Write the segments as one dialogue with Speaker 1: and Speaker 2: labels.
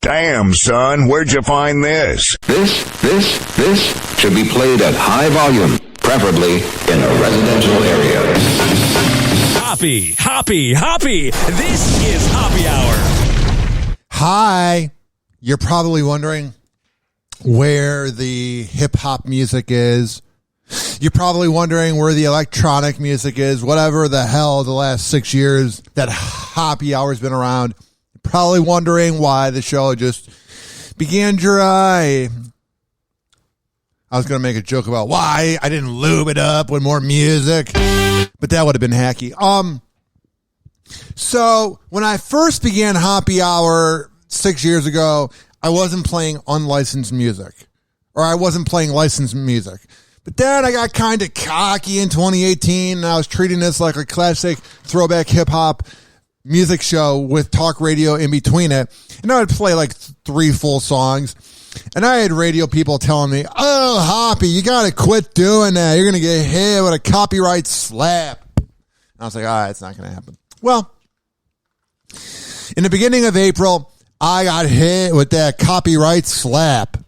Speaker 1: Damn, son, where'd you find this?
Speaker 2: This should be played at high volume, preferably in a residential area.
Speaker 3: Hoppy. This is Hoppe Hour.
Speaker 4: Hi. You're probably wondering where the hip-hop music is. You're probably wondering where the electronic music is. Whatever the hell the last 6 years that Hoppe Hour's been around. You're probably wondering why the show just began dry. I was going to make a joke about why I didn't lube it up with more music, but that would have been hacky. So when I first began Hoppe Hour 6 years ago, I wasn't playing unlicensed music, or I wasn't playing licensed music. But then I got kind of cocky in 2018, and I was treating this like a classic throwback hip-hop music show with talk radio in between it. And I would play like 3 full songs. And I had radio people telling me, oh, Hoppy, you got to quit doing that. You're going to get hit with a copyright slap. And I was like, all right, it's not going to happen. Well, in the beginning of April, I got hit with that copyright slap.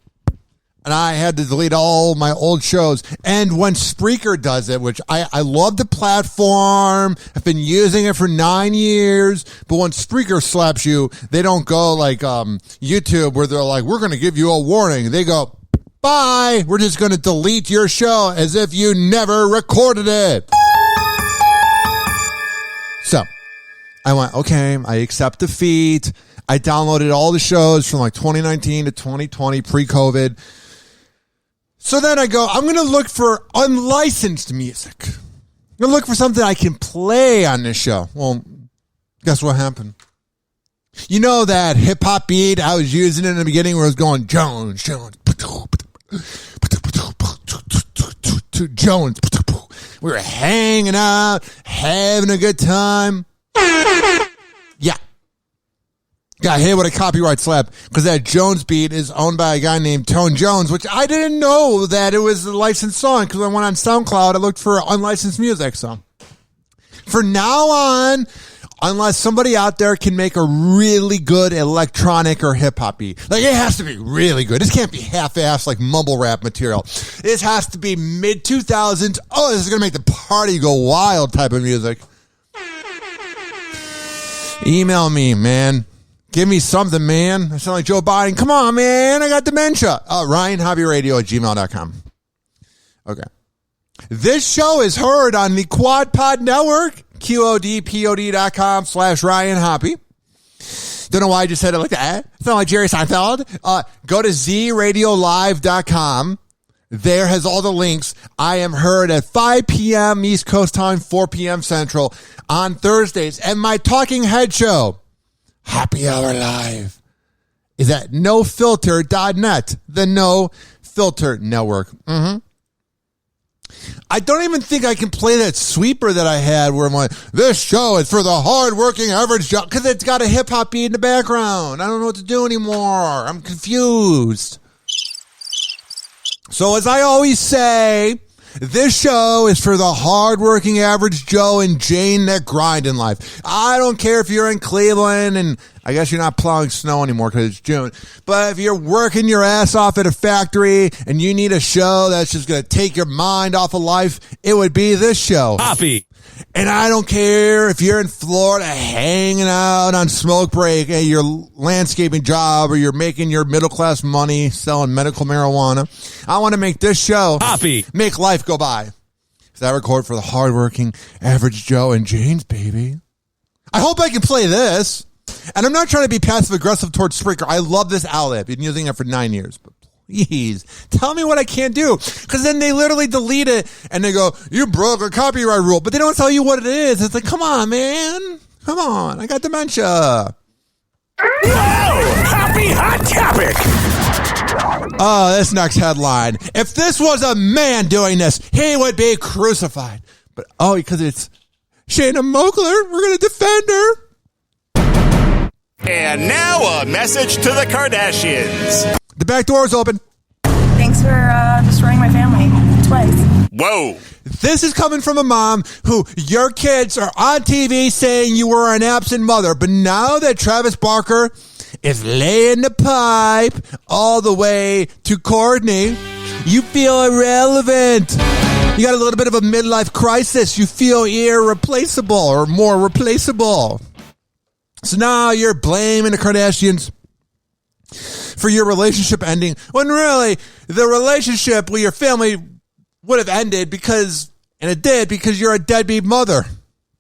Speaker 4: And I had to delete all my old shows. And when Spreaker does it, which I love the platform, I've been using it for 9 years, but when Spreaker slaps you, they don't go like YouTube where they're like, we're going to give you a warning. They go, bye, we're just going to delete your show as if you never recorded it. So I went, okay, I accept defeat. I downloaded all the shows from like 2019 to 2020 pre-COVID. So then I go, I'm going to look for unlicensed music. I'm going to look for something I can play on this show. Well, guess what happened? You know that hip-hop beat I was using in the beginning where it was going, Jones. We were hanging out, having a good time. Yeah. Got hit with a copyright slap because that Jones beat is owned by a guy named Tone Jones, which I didn't know that it was a licensed song because I went on SoundCloud. I looked for unlicensed music. So for now on, unless somebody out there can make a really good electronic or hip hop beat, like it has to be really good. This can't be half-assed like mumble rap material. This has to be mid 2000s. Oh, this is going to make the party go wild type of music. Email me, man. Give me something, man. I sound like Joe Biden. Come on, man. I got dementia. RyanHobbyRadio@gmail.com. Okay. This show is heard on the Quad Pod Network, QODPOD.com/Ryan Hoppy. Don't know why I just said it like that. It's not like Jerry Seinfeld. Go to ZRadioLive.com. There has all the links. I am heard at 5 p.m. East Coast time, 4 p.m. Central on Thursdays. And my talking head show, Hoppe Hour Live, is at nofilter.net, the No Filter Network. I don't even think I can play that sweeper that I had where I'm like, this show is for the hard-working average Joe, because it's got a hip-hop beat in the background. I don't know what to do anymore. I'm confused. So as I always say, this show is for the hardworking average Joe and Jane that grind in life. I don't care if you're in Cleveland, and I guess you're not plowing snow anymore because it's June. But if you're working your ass off at a factory and you need a show that's just going to take your mind off of life, it would be this show.
Speaker 3: Hoppy.
Speaker 4: And I don't care if you're in Florida hanging out on smoke break at your landscaping job or you're making your middle-class money selling medical marijuana. I want to make this show
Speaker 3: Hoppy.
Speaker 4: Make life go by. So I record for the hardworking average Joe and Jane's, baby. I hope I can play this. And I'm not trying to be passive-aggressive towards Spreaker. I love this outlet. I've been using it for 9 years. But please, tell me what I can't do. Because then they literally delete it, and they go, you broke a copyright rule. But they don't tell you what it is. It's like, come on, man. Come on. I got dementia.
Speaker 3: Whoa! Hoppy Hot Topic!
Speaker 4: Oh, this next headline. If this was a man doing this, he would be crucified. But, oh, because it's Shayna Mogler, we're going to defend her.
Speaker 3: And now a message to the Kardashians.
Speaker 4: The back door is open.
Speaker 5: Thanks for destroying my family twice.
Speaker 3: Whoa.
Speaker 4: This is coming from a mom who your kids are on TV saying you were an absent mother. But now that Travis Barker is laying the pipe all the way to Courtney. You feel irrelevant. You got a little bit of a midlife crisis. You feel irreplaceable or more replaceable. So now you're blaming the Kardashians for your relationship ending, when really the relationship with your family would have ended because you're a deadbeat mother.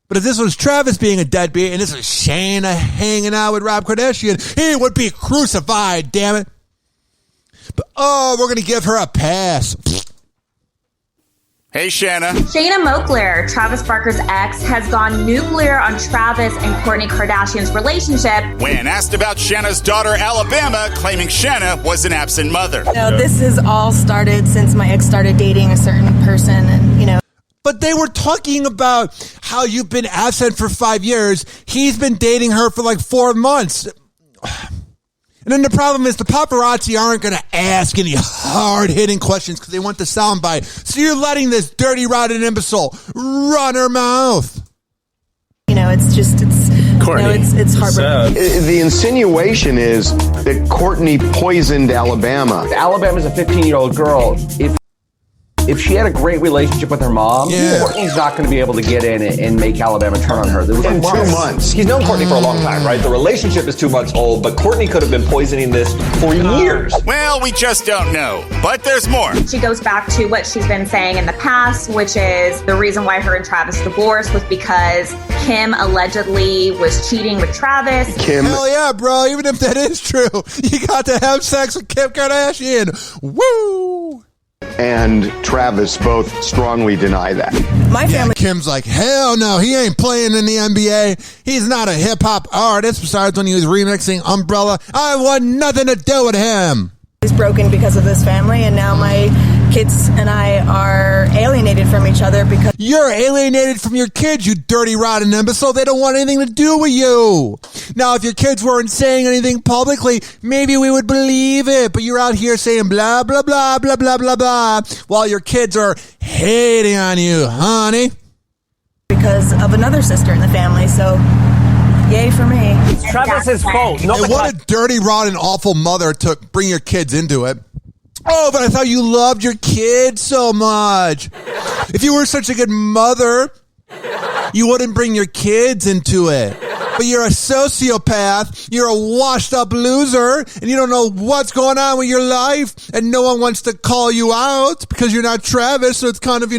Speaker 4: But if this was Travis being a deadbeat and this was Shayna hanging out with Rob Kardashian, he would be crucified, damn it. But we're going to give her a pass.
Speaker 3: Hey, Shanna.
Speaker 6: Shayna Moakler, Travis Barker's ex, has gone nuclear on Travis and Kourtney Kardashian's relationship.
Speaker 3: When asked about Shanna's daughter, Alabama, claiming Shanna was an absent mother.
Speaker 5: This has all started since my ex started dating a certain person, and
Speaker 4: But they were talking about how you've been absent for 5 years. He's been dating her for like 4 months. And then the problem is the paparazzi aren't going to ask any hard-hitting questions because they want the soundbite. So you're letting this dirty, rotten imbecile run her mouth.
Speaker 5: It's heartbreaking.
Speaker 7: The insinuation is that Kourtney poisoned Alabama.
Speaker 8: Alabama's a 15-year-old girl. If she had a great relationship with her mom, Kourtney's not going to be able to get in and make Alabama turn on her.
Speaker 7: In 2 months.
Speaker 9: He's known Kourtney for a long time, right? The relationship is 2 months old, but Kourtney could have been poisoning this for years.
Speaker 3: Well, we just don't know. But there's more.
Speaker 6: She goes back to what she's been saying in the past, which is the reason why her and Travis divorced was because Kim allegedly was cheating with Travis.
Speaker 4: Hell yeah, bro. Even if that is true, you got to have sex with Kim Kardashian. Woo!
Speaker 7: And Travis both strongly deny that.
Speaker 5: My family.
Speaker 4: Kim's like, hell no, he ain't playing in the NBA. He's not a hip-hop artist. Besides, when he was remixing Umbrella, I want nothing to do with him.
Speaker 5: Is broken because of this family, and now my kids and I are alienated from each other because
Speaker 4: you're alienated from your kids, you dirty, rotten imbecile. They don't want anything to do with you. Now, if your kids weren't saying anything publicly, maybe we would believe it. But you're out here saying blah, blah, blah, blah, blah, blah, blah, while your kids are hating on you, honey.
Speaker 5: Because of another sister in the family, so yay for me.
Speaker 8: Travis's fault.
Speaker 4: And what a dirty, rotten, awful mother to bring your kids into it. Oh, but I thought you loved your kids so much. If you were such a good mother, you wouldn't bring your kids into it. But you're a sociopath, you're a washed up loser, and you don't know what's going on with your life, and no one wants to call you out because you're not Travis, so it's kind of,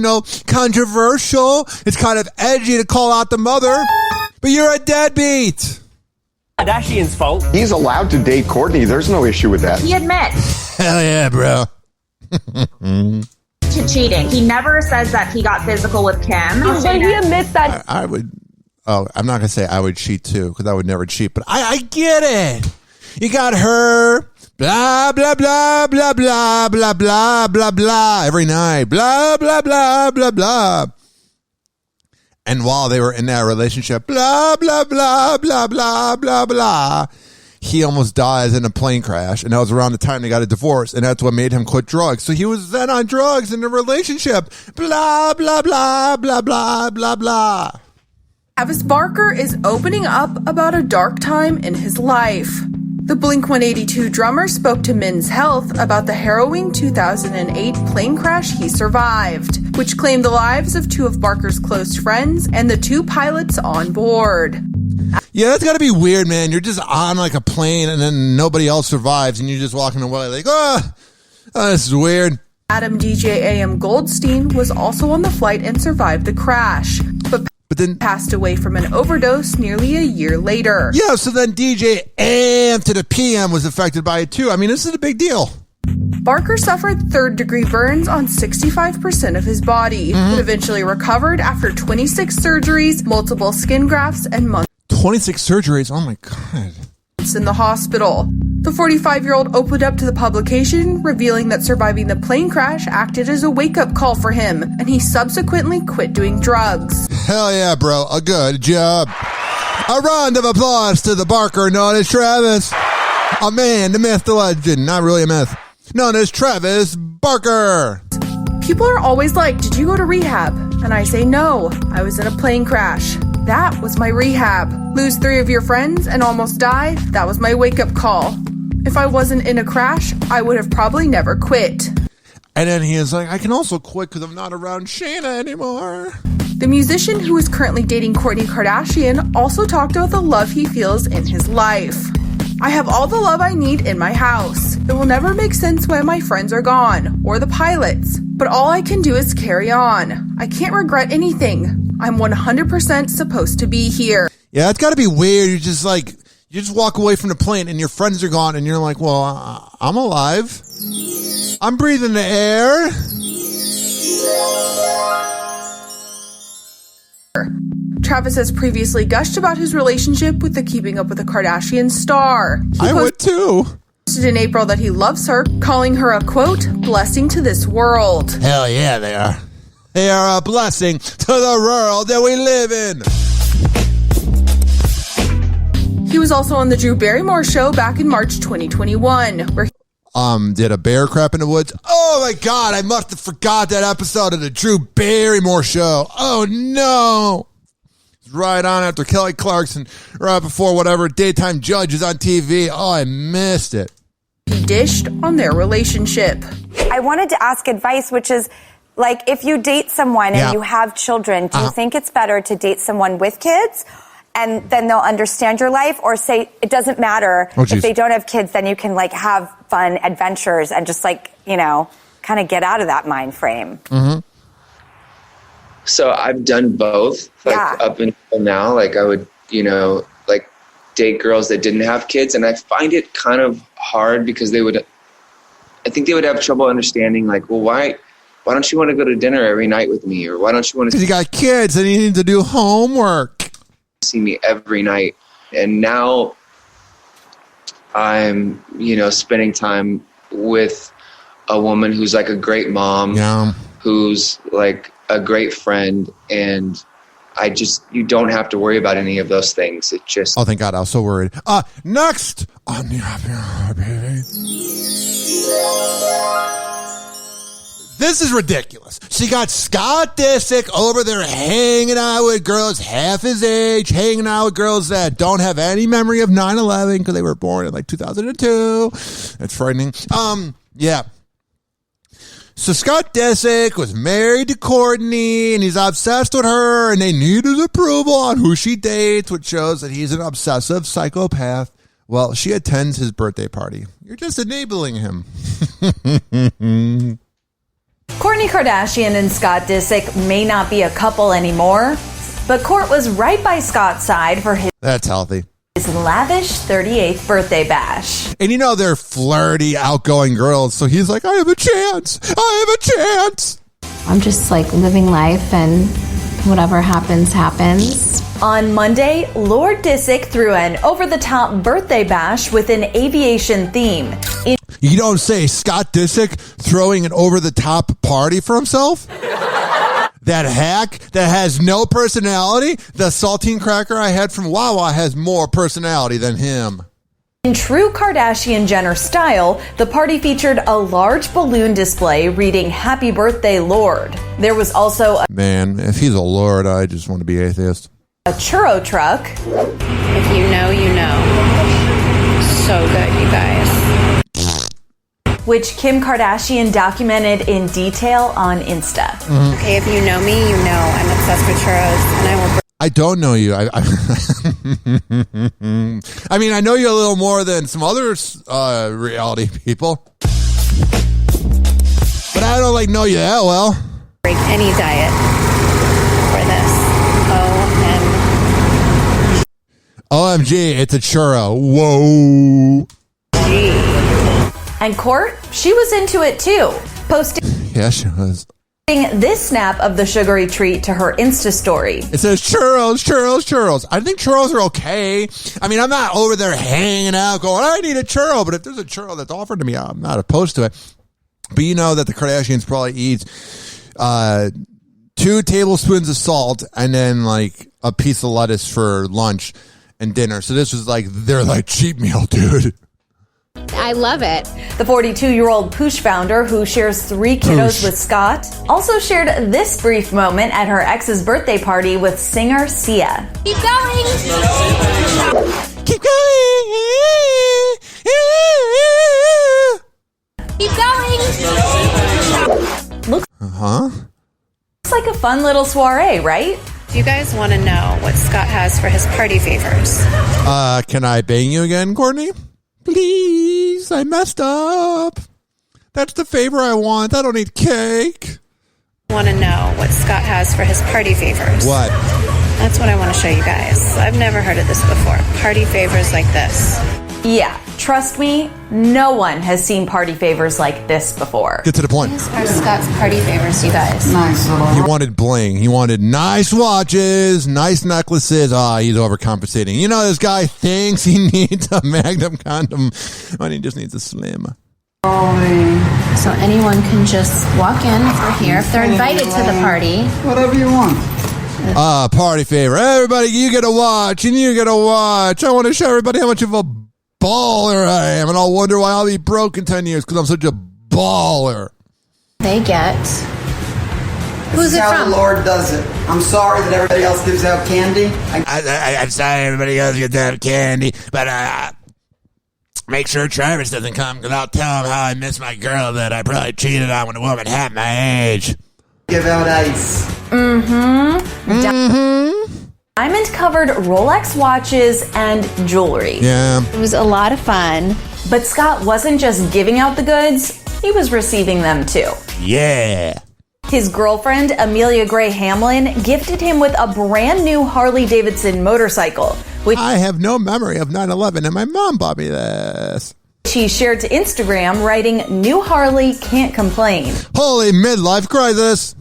Speaker 4: controversial. It's kind of edgy to call out the mother, but you're a deadbeat.
Speaker 8: Kardashian's fault.
Speaker 7: He's allowed to date Kourtney. There's no issue with that.
Speaker 6: He admits
Speaker 4: Hell yeah, bro.
Speaker 6: to cheating. He never says that he got physical with Kim.
Speaker 5: But he admits that.
Speaker 4: I would. Oh, I'm not gonna say I would cheat too, because I would never cheat. But I get it. You got her. Blah blah blah blah blah blah blah blah blah every night. Blah blah blah blah blah. And while they were in that relationship, blah blah blah blah blah blah blah, he almost dies in a plane crash, and that was around the time they got a divorce, and that's what made him quit drugs. So he was then on drugs in the relationship. Blah blah blah blah blah blah blah.
Speaker 10: Travis Barker is opening up about a dark time in his life. The Blink-182 drummer spoke to Men's Health about the harrowing 2008 plane crash he survived, which claimed the lives of 2 of Barker's close friends and the 2 pilots on board.
Speaker 4: Yeah, that's got to be weird, man. You're just on like a plane and then nobody else survives and you're just walking away like, this is weird.
Speaker 10: Adam DJ AM Goldstein was also on the flight and survived the crash, but then passed away from an overdose nearly a year later.
Speaker 4: Yeah, so then DJ AM to the PM was affected by it too. I mean, this is a big deal.
Speaker 10: Barker suffered 3rd-degree burns on 65% of his body, but eventually recovered after 26 surgeries, multiple skin grafts, and months
Speaker 4: 26 surgeries? Oh my God.
Speaker 10: In the hospital. The 45-year-old opened up to the publication, revealing that surviving the plane crash acted as a wake-up call for him, and he subsequently quit doing drugs.
Speaker 4: Hell yeah, bro. A good job. A round of applause to the Barker known as Travis. A man, the myth, the legend. Not really a myth. Known as Travis Barker.
Speaker 10: People are always like, did you go to rehab? And I say, no, I was in a plane crash. That was my rehab. Lose 3 of your friends and almost die, that was my wake-up call. If I wasn't in a crash, I would have probably never quit.
Speaker 4: And then he is like, I can also quit because I'm not around Shayna anymore.
Speaker 10: The musician who is currently dating Kourtney Kardashian also talked about the love he feels in his life. I have all the love I need in my house. It will never make sense when my friends are gone, or the pilots. But all I can do is carry on. I can't regret anything. I'm 100% supposed to be here.
Speaker 4: Yeah, it's got to be weird. You just walk away from the plane and your friends are gone and you're like, well, I'm alive. I'm breathing the air.
Speaker 10: Travis has previously gushed about his relationship with the Keeping Up with the Kardashians star.
Speaker 4: I would too.
Speaker 10: Posted in April that he loves her, calling her a, quote, blessing to this world.
Speaker 4: Hell yeah, they are. They are a blessing to the world that we live in.
Speaker 10: He was also on the Drew Barrymore show back in March 2021, where he
Speaker 4: did a bear crap in the woods. Oh my God, I must have forgot that episode of the Drew Barrymore show. Oh no. Right on after Kelly Clarkson, right before whatever daytime judge is on TV. Oh, I missed it.
Speaker 10: He dished on their relationship.
Speaker 11: I wanted to ask advice, which is, like, if you date someone and you have children, do you think it's better to date someone with kids and then they'll understand your life, or say it doesn't matter if they don't have kids, then you can like have fun adventures and just like, you know, kind of get out of that mind frame?
Speaker 4: Mm-hmm.
Speaker 12: So I've done both, like up until now. Like I would, you know, like date girls that didn't have kids, and I find it kind of hard because I think they would have trouble understanding, like, well, why don't you want to go to dinner every night with me, or why don't you want to?
Speaker 4: Because you got kids and you need to do homework.
Speaker 12: See me every night, and now I'm, you know, spending time with a woman who's like a great mom, who's like a great friend, and you don't have to worry about any of those things. It just...
Speaker 4: Oh, thank God, I was so worried. Next on the Hoppe Hour, baby. This is ridiculous. She got Scott Disick over there hanging out with girls half his age, hanging out with girls that don't have any memory of 9/11 because they were born in like 2002. That's frightening. Yeah. So Scott Disick was married to Kourtney, and he's obsessed with her, and they need his approval on who she dates, which shows that he's an obsessive psychopath. Well, she attends his birthday party. You're just enabling him.
Speaker 13: Kourtney Kardashian and Scott Disick may not be a couple anymore, but Kourt was right by Scott's side for his
Speaker 4: That's healthy.
Speaker 13: lavish 38th birthday bash.
Speaker 4: And you know they're flirty, outgoing girls, so he's like, I have a chance. I'm
Speaker 14: just like living life, and whatever happens, happens.
Speaker 13: On Monday, Lord Disick threw an over-the-top birthday bash with an aviation theme.
Speaker 4: You don't say. Scott Disick throwing an over-the-top party for himself? That hack that has no personality? The saltine cracker I had from Wawa has more personality than him.
Speaker 13: In true Kardashian-Jenner style, the party featured a large balloon display reading Happy Birthday, Lord. There was also a...
Speaker 4: Man, if he's a lord, I just want to be atheist.
Speaker 13: A churro truck.
Speaker 15: If you know, you know. So good, you guys.
Speaker 13: Which Kim Kardashian documented in detail on Insta.
Speaker 4: Mm-hmm.
Speaker 15: Okay, if you know me, you know I'm obsessed with churros, and I will...
Speaker 4: I don't know you. I mean, I know you a little more than some other reality people, but I don't know you that well.
Speaker 15: Break any diet for this.
Speaker 4: OMG, it's a churro. Whoa.
Speaker 13: And Kourt, she was into it too, posting
Speaker 4: Yeah, she was.
Speaker 13: this snap of the sugary treat to her Insta story.
Speaker 4: It says churros. I think churros are okay. I mean, I'm not over there hanging out going, I need a churro. But if there's a churro that's offered to me, I'm not opposed to it. But you know that the Kardashians probably eat 2 tablespoons of salt and then like a piece of lettuce for lunch and dinner. So this was like their cheat meal, dude.
Speaker 15: I love it.
Speaker 13: The 42-year-old Poosh founder, who shares 3 kiddos with Scott, also shared this brief moment at her ex's birthday party with singer Sia.
Speaker 15: Keep going.
Speaker 4: Keep going.
Speaker 15: Keep going.
Speaker 13: Looks like a fun little soiree, right?
Speaker 15: Do you guys want to know what Scott has for his party favors?
Speaker 4: Can I bang you again, Courtney? Please, I messed up. That's the favor I want. I don't need cake.
Speaker 15: Want to know what Scott has for his party favors?
Speaker 4: What?
Speaker 15: That's what I want to show you guys. I've never heard of this before. Party favors like this.
Speaker 13: Yeah, trust me, no one has seen party favors like this before.
Speaker 4: Get to the point.
Speaker 15: These are Scott's party favors, you guys.
Speaker 16: Nice little.
Speaker 4: He wanted bling. He wanted nice watches, nice necklaces. He's overcompensating. You know, this guy thinks he needs a Magnum condom when he just needs a Slim.
Speaker 15: So anyone can just walk in if they're here. If they're invited to the party.
Speaker 16: Whatever you want.
Speaker 4: Party favor. Everybody, you get a watch, and you get a watch. I want to show everybody how much of a baller I am, and I'll wonder why I'll be broke in 10 years, because I'm such a baller.
Speaker 15: They get... Who's it
Speaker 16: how
Speaker 15: from?
Speaker 16: The Lord does it. I'm sorry that everybody else gives out candy.
Speaker 4: I'm sorry everybody else gets out candy, but make sure Travis doesn't come, because I'll tell him how I miss my girl that I probably cheated on when a woman half my age.
Speaker 16: Give out ice.
Speaker 13: Diamond-covered Rolex watches and jewelry.
Speaker 4: Yeah.
Speaker 15: It was a lot of fun.
Speaker 13: But Scott wasn't just giving out the goods, he was receiving them too.
Speaker 4: Yeah.
Speaker 13: His girlfriend, Amelia Gray Hamlin, gifted him with a brand new Harley-Davidson motorcycle, which
Speaker 4: I have no memory of 9/11, and my mom bought me this.
Speaker 13: she shared to Instagram, writing, "New Harley, can't complain."
Speaker 4: Holy midlife crisis.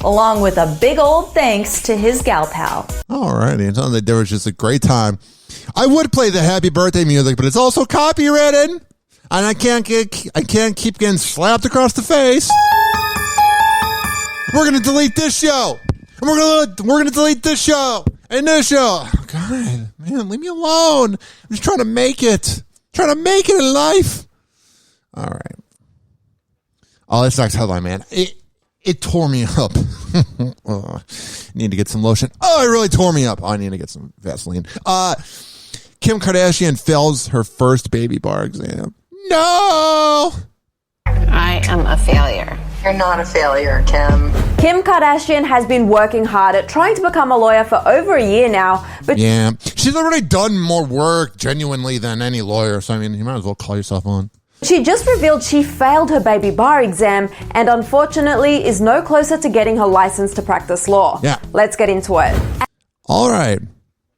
Speaker 13: Along with a big old thanks to his gal pal.
Speaker 4: Alrighty, it sounds like there was just a great time. I would play the happy birthday music, but it's also copyrighted, and I can't keep getting slapped across the face. We're gonna delete this show, and we're gonna delete this show and this show. Oh, God, man, leave me alone. I'm just trying to make it. In life. All right. Oh, this next headline, man. It tore me up. Need to get some lotion. Oh, it really tore me up. I need to get some Vaseline. Kim Kardashian fails her first baby bar exam. No!
Speaker 15: I am a failure.
Speaker 5: You're not a failure, Kim.
Speaker 17: Kim Kardashian has been working hard at trying to become a lawyer for over a year now, but
Speaker 4: yeah, she's already done more work genuinely than any lawyer, so I mean, you might as well call yourself on.
Speaker 17: she just revealed she failed her baby bar exam and unfortunately is no closer to getting her license to practice law.
Speaker 4: Yeah.
Speaker 17: Let's get into it.
Speaker 4: All right.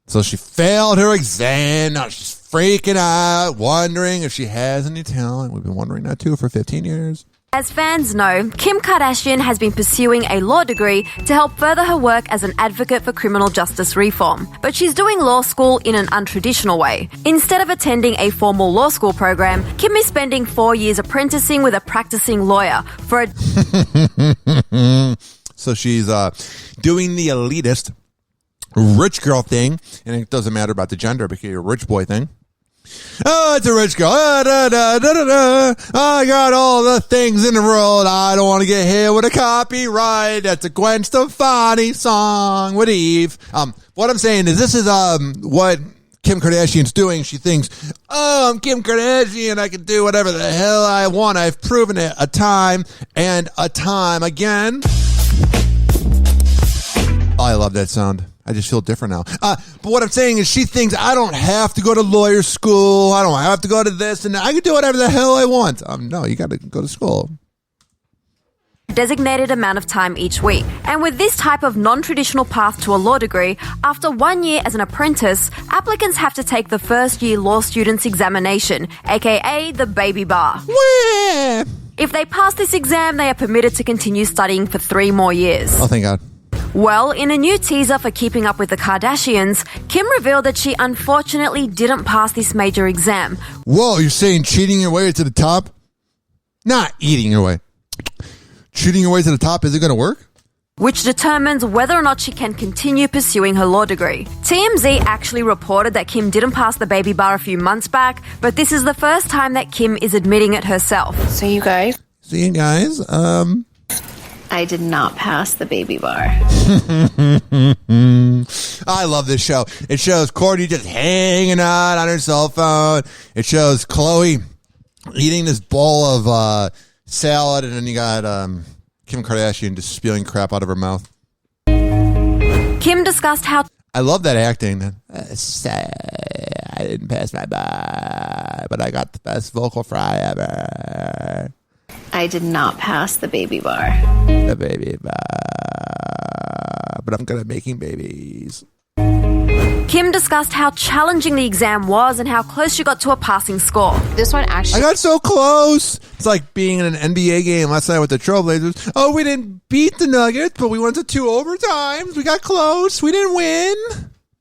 Speaker 4: So she failed her exam. Now she's freaking out, wondering if she has any talent. We've been wondering that too for 15 years.
Speaker 17: As fans know, Kim Kardashian has been pursuing a law degree to help further her work as an advocate for criminal justice reform. But she's doing law school in an untraditional way. Instead of attending a formal law school program, Kim is spending 4 years apprenticing with a practicing lawyer for a...
Speaker 4: So she's doing the elitist rich girl thing, and it doesn't matter about the gender because you're a rich boy thing. Oh, it's a rich girl. I got all the things in the world. I don't want to get hit with a copyright. That's a Gwen Stefani song with Eve. What I'm saying is this is what Kim Kardashian's doing. She thinks, oh, I'm Kim Kardashian. I can do whatever the hell I want. I've proven it a time and a time again. Oh, I love that sound. I just feel different now. But what I'm saying is she thinks I don't have to go to lawyer school. I don't have to go to this and that. I can do whatever the hell I want. No, you got to go to school.
Speaker 17: Designated amount of time each week. And with this type of non-traditional path to a law degree, after 1 year as an apprentice, applicants have to take the first year law student's examination, aka the baby bar.
Speaker 4: Wah!
Speaker 17: If they pass this exam, they are permitted to continue studying for 3 more years.
Speaker 4: Oh, thank God.
Speaker 17: Well, in a new teaser for Keeping Up with the Kardashians, Kim revealed that she unfortunately didn't pass this major exam.
Speaker 4: Whoa, you're saying cheating your way to the top? Not eating your way. Cheating your way to the top isn't going to work?
Speaker 17: which determines whether or not she can continue pursuing her law degree. TMZ actually reported that Kim didn't pass the baby bar a few months back, but this is the first time that Kim is admitting it herself.
Speaker 15: So you guys, I did not pass the baby bar.
Speaker 4: I love this show. It shows Courtney just hanging out on her cell phone. It shows Chloe eating this bowl of salad, and then you got Kim Kardashian just spewing crap out of her mouth.
Speaker 17: Kim discussed how...
Speaker 4: I love that acting. I didn't pass my bar, but I got the best vocal fry ever.
Speaker 15: I did not pass the baby bar.
Speaker 4: The baby bar. But I'm good at making babies.
Speaker 17: Kim discussed how challenging the exam was and how close she got to a passing score.
Speaker 15: This one actually...
Speaker 4: I got so close. It's like being in an NBA game last night with the Trailblazers. Oh, we didn't beat the Nuggets, but we went to 2 overtimes. We got close. We didn't win.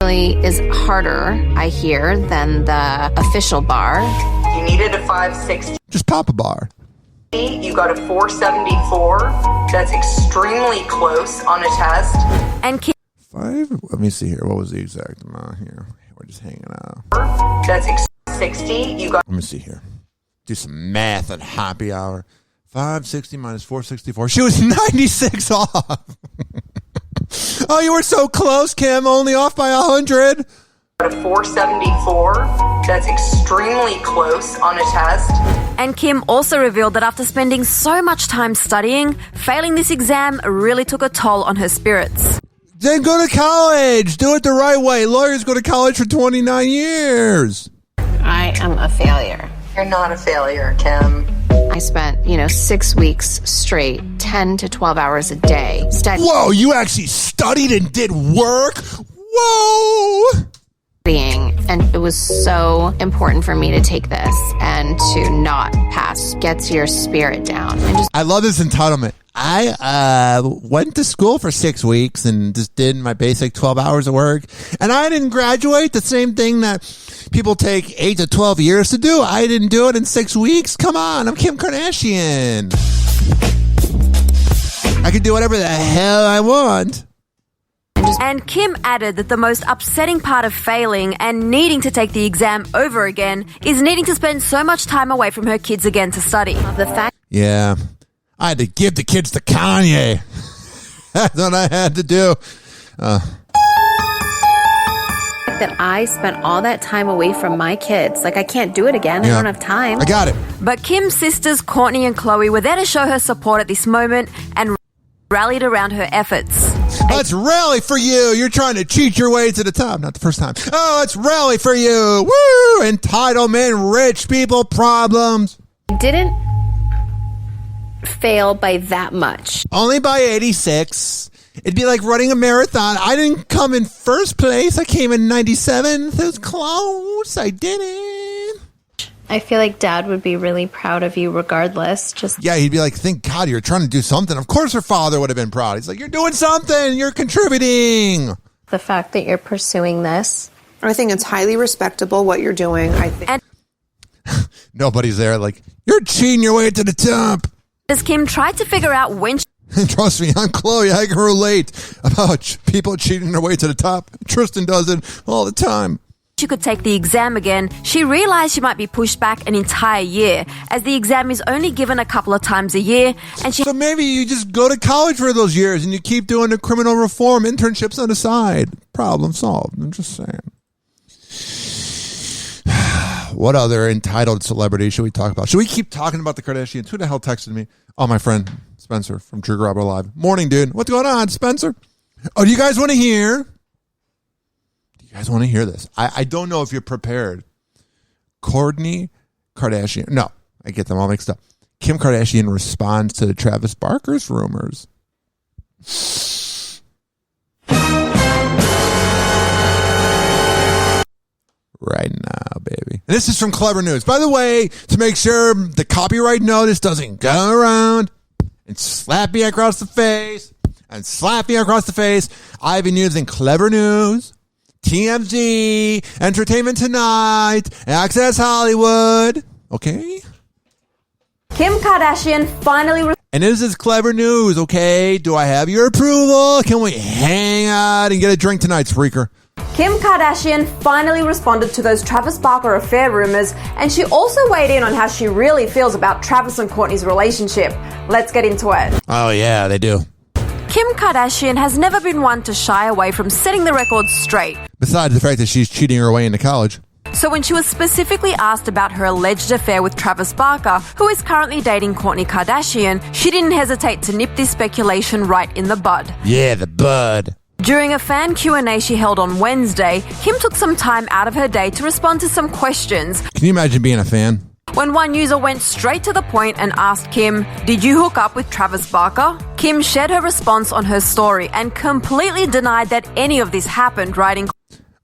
Speaker 15: Really is harder, I hear, than the official bar.
Speaker 18: You needed a 560.
Speaker 4: Just pop a bar.
Speaker 18: You got a 474. That's extremely close on a test.
Speaker 17: And Kim...
Speaker 4: 5? Let me see here. What was the exact amount here? We're just hanging out.
Speaker 18: That's 60. You got...
Speaker 4: Let me see here. Do some math at Hoppe Hour. 560 minus 464. She was 96 off. Oh, you were so close, Kim. Only off by 100.
Speaker 18: A 474. That's extremely close on a test.
Speaker 17: And Kim also revealed that after spending so much time studying, failing this exam really took a toll on her spirits.
Speaker 4: Then go to college. Do it the right way. Lawyers go to college for 29 years.
Speaker 15: I am a failure.
Speaker 18: You're not a failure, Kim.
Speaker 15: I spent, 6 weeks straight, 10 to 12 hours a day studying.
Speaker 4: Whoa, you actually studied and did work? Whoa!
Speaker 15: And it was so important for me to take this and to not pass. Gets your spirit down.
Speaker 4: I love this entitlement. I went to school for 6 weeks and just did my basic 12 hours of work. And I didn't graduate, the same thing that people take 8 to 12 years to do. I didn't do it in 6 weeks. Come on, I'm Kim Kardashian. I can do whatever the hell I want.
Speaker 17: And Kim added that the most upsetting part of failing and needing to take the exam over again is needing to spend so much time away from her kids again to study.
Speaker 15: The fact...
Speaker 4: Yeah. I had to give the kids to Kanye. That's what I had to do.
Speaker 15: That I spent all that time away from my kids. Like, I can't do it again.
Speaker 4: Yeah.
Speaker 15: I don't have time.
Speaker 4: I got it.
Speaker 17: But Kim's sisters, Courtney and Chloe, were there to show her support at this moment and rallied around her efforts.
Speaker 4: Let's rally for you. You're trying to cheat your way to the top. Not the first time. Oh, let's rally for you. Woo! Entitlement, rich people problems.
Speaker 15: Didn't fail by that much.
Speaker 4: Only by 86. It'd be like running a marathon. I didn't come in first place. I came in 97th. It was close. I did it.
Speaker 14: I feel like Dad would be really proud of you regardless.
Speaker 4: Yeah, he'd be like, thank God you're trying to do something. Of course her father would have been proud. He's like, you're doing something. You're contributing.
Speaker 14: The fact that you're pursuing this.
Speaker 19: I think it's highly respectable what you're doing. I think
Speaker 4: nobody's there like, you're cheating your way to the top.
Speaker 17: As Kim tried to figure out when...
Speaker 4: Trust me, I'm Chloe. I can relate about people cheating their way to the top. Tristan does it all the time.
Speaker 17: She could take the exam again, she realized she might be pushed back an entire year, as the exam is only given a couple of times a year. And
Speaker 4: so maybe you just go to college for those years and you keep doing the criminal reform internships on the side. Problem solved. I'm just saying. What other entitled celebrity should we talk about? Should we keep talking about the Kardashians? Who the hell texted me? Oh, my friend Spencer from True Grabber Live. Morning, dude. What's going on, Spencer? Oh, do you guys want to hear? You guys want to hear this? I don't know if you're prepared. Kourtney Kardashian. No, I get them all mixed up. Kim Kardashian responds to Travis Barker's rumors. Right now, baby. And this is from Clever News. By the way, to make sure the copyright notice doesn't go around and slap me across the face and slap me across the face, I've been using Clever News, TMZ, Entertainment Tonight, Access Hollywood. Okay?
Speaker 17: Kim Kardashian finally...
Speaker 4: And this is clever news, okay? Do I have your approval? Can we hang out and get a drink tonight, Spreaker?
Speaker 17: Kim Kardashian finally responded to those Travis Barker affair rumors, and she also weighed in on how she really feels about Travis and Kourtney's relationship. Let's get into it.
Speaker 4: Oh, yeah, they do.
Speaker 17: Kim Kardashian has never been one to shy away from setting the record straight.
Speaker 4: Besides the fact that she's cheating her way into college.
Speaker 17: So when she was specifically asked about her alleged affair with Travis Barker, who is currently dating Kourtney Kardashian, she didn't hesitate to nip this speculation right in the bud.
Speaker 4: Yeah, the bud.
Speaker 17: During a fan Q&A she held on Wednesday, Kim took some time out of her day to respond to some questions.
Speaker 4: Can you imagine being a fan?
Speaker 17: When one user went straight to the point and asked Kim, "Did you hook up with Travis Barker?" Kim shared her response on her story and completely denied that any of this happened, writing,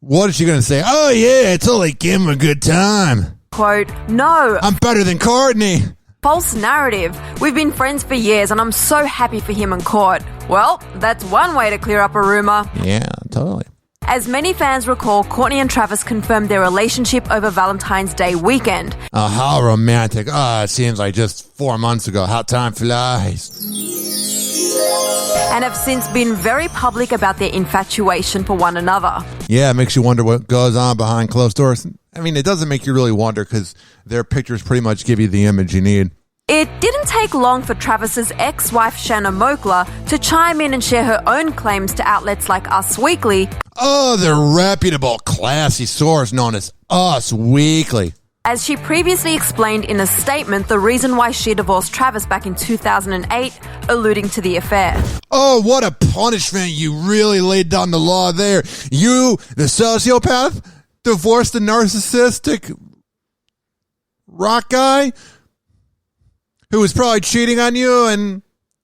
Speaker 4: What is she going to say? Oh, yeah, it's only give him a good time.
Speaker 17: Quote, "No.
Speaker 4: I'm better than Kourtney."
Speaker 17: False narrative. We've been friends for years and I'm so happy for him and Kourt. Well, that's one way to clear up a rumor.
Speaker 4: Yeah, totally.
Speaker 17: As many fans recall, Kourtney and Travis confirmed their relationship over Valentine's Day weekend.
Speaker 4: Oh, how romantic. Oh, it seems like just 4 months ago. How time flies.
Speaker 17: And have since been very public about their infatuation for one another.
Speaker 4: Yeah, it makes you wonder what goes on behind closed doors. I mean, it doesn't make you really wonder because their pictures pretty much give you the image you need.
Speaker 17: It didn't take long for Travis's ex-wife Shanna Moakler to chime in and share her own claims to outlets like Us Weekly.
Speaker 4: Oh, the reputable, classy source known as Us Weekly.
Speaker 17: As she previously explained in a statement the reason why she divorced Travis back in 2008, alluding to the affair.
Speaker 4: Oh, what a punishment. You really laid down the law there. You, the sociopath, divorced the narcissistic rock guy who was probably cheating on you and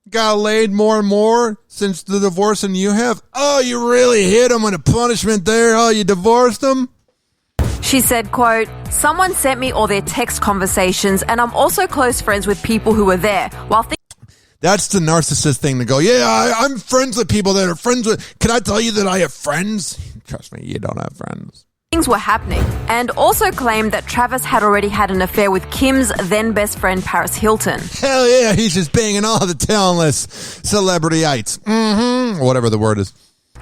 Speaker 4: got laid more and more since the divorce than you have. Oh, you really hit him with a punishment there. Oh, you divorced him?
Speaker 17: She said, quote, "Someone sent me all their text conversations and I'm also close friends with people who were there. While
Speaker 4: That's the narcissist thing to go, yeah, I'm friends with people that are friends with... Can I tell you that I have friends? Trust me, you don't have friends.
Speaker 17: Things were happening, and also claimed that Travis had already had an affair with Kim's then best friend Paris Hilton.
Speaker 4: Hell yeah, he's just banging all the talentless celebrity-ites. Whatever the word is.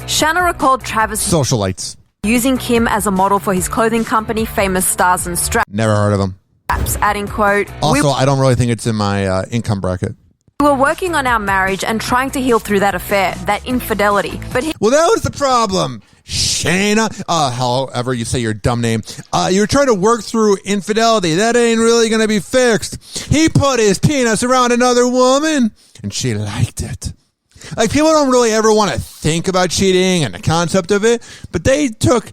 Speaker 17: Shanna recalled Travis
Speaker 4: socialites
Speaker 17: using Kim as a model for his clothing company, Famous Stars and Straps.
Speaker 4: Never heard of them.
Speaker 17: Adding, quote,
Speaker 4: Also, I don't really think it's in my income bracket.
Speaker 17: We were working on our marriage and trying to heal through that affair, that infidelity. But
Speaker 4: well, that was the problem. Shayna, however you say your dumb name, you're trying to work through infidelity. That ain't really going to be fixed. He put his penis around another woman, and she liked it. Like, people don't really ever want to think about cheating and the concept of it, but they took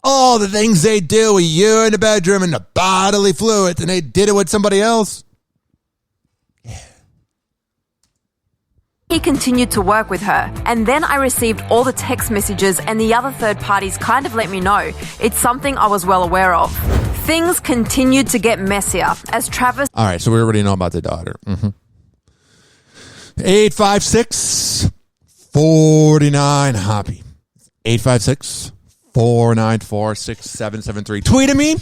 Speaker 4: all the things they do with you in the bedroom and the bodily fluids, and they did it with somebody else.
Speaker 17: He continued to work with her, and then I received all the text messages and the other third parties kind of let me know. It's something I was well aware of. Things continued to get messier as Travis...
Speaker 4: All right, so we already know about the daughter. 856-49-HOPPY. 856-494-6773. Tweet at me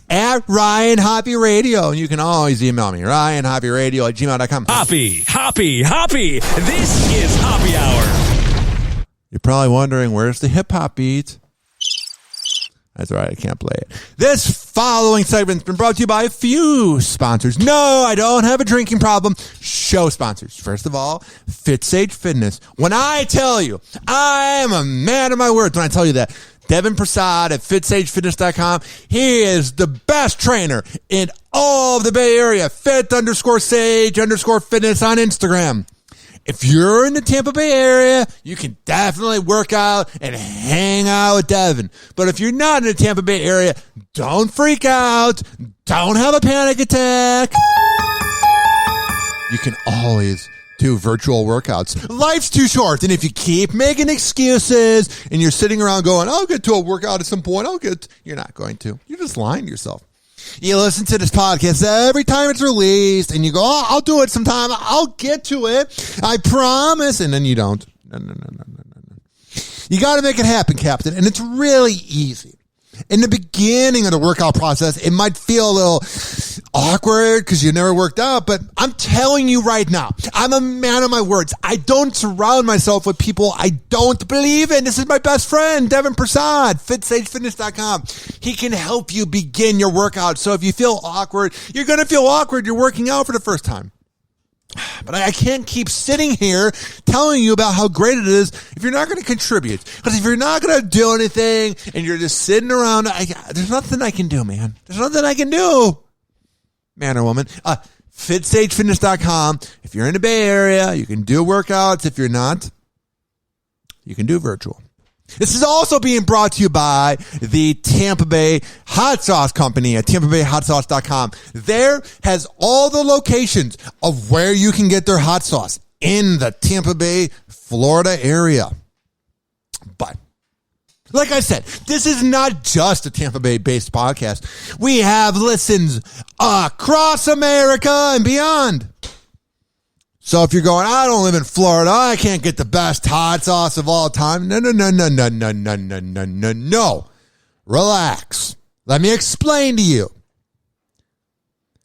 Speaker 4: at Ryan Hoppe Radio. And you can always email me, RyanHoppeRadio@gmail.com.
Speaker 20: Hoppe. This is Hoppe Hour.
Speaker 4: You're probably wondering, where's the hip-hop beat? That's right, I can't play it. This following segment's been brought to you by a few sponsors. No, I don't have a drinking problem. Show sponsors. First of all, FitSage Fitness. When I tell you, I am a man of my words when I tell you that. Devin Prasad at FitSageFitness.com. He is the best trainer in all of the Bay Area. Fit_Sage_Fitness on Instagram. If you're in the Tampa Bay area, you can definitely work out and hang out with Devin. But if you're not in the Tampa Bay area, don't freak out. Don't have a panic attack. You can always do virtual workouts. Life's too short, and if you keep making excuses and you're sitting around going, I'll get to a workout at some point, you're not going to. You're just lying to yourself. You listen to this podcast every time it's released, and you go, I'll do it sometime. I'll get to it. I promise. And then you don't. No. You got to make it happen, Captain, and it's really easy. In the beginning of the workout process, it might feel a little awkward because you never worked out, but I'm telling you right now, I'm a man of my words. I don't surround myself with people I don't believe in. This is my best friend, Devin Prasad, FitSageFitness.com. He can help you begin your workout. So if you feel awkward, you're going to feel awkward. You're working out for the first time. But I can't keep sitting here telling you about how great it is if you're not going to contribute. Because if you're not going to do anything and you're just sitting around, there's nothing I can do, man. There's nothing I can do. Man or woman. FitSageFitness.com. If you're in the Bay Area, you can do workouts. If you're not, you can do virtual. This is also being brought to you by the Tampa Bay Hot Sauce Company at TampaBayHotSauce.com. There has all the locations of where you can get their hot sauce in the Tampa Bay, Florida area. But like I said, this is not just a Tampa Bay-based podcast. We have listens across America and beyond. So if you're going, I don't live in Florida, I can't get the best hot sauce of all time. No. Relax. Let me explain to you.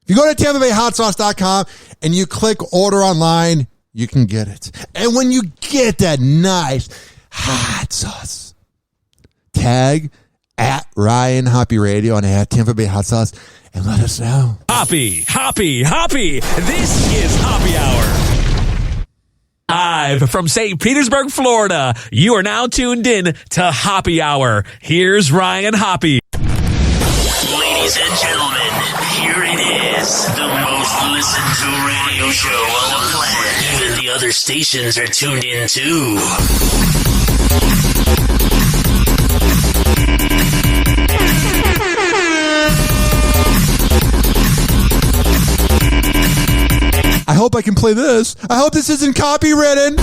Speaker 4: If you go to TampaBayHotSauce.com and you click order online, you can get it. And when you get that nice hot sauce, tag at Ryan Hoppe Radio and at Tampa Bay Hot Sauce and let us know.
Speaker 20: Hoppe. This is Hoppe Hour. Live from St. Petersburg, Florida. You are now tuned in to Hoppe Hour. Here's Ryan Hoppe.
Speaker 21: Ladies and gentlemen, here it is. The most listened to radio show on the planet. Even the other stations are tuned in too.
Speaker 4: I hope I can play this. I hope this isn't copywritten.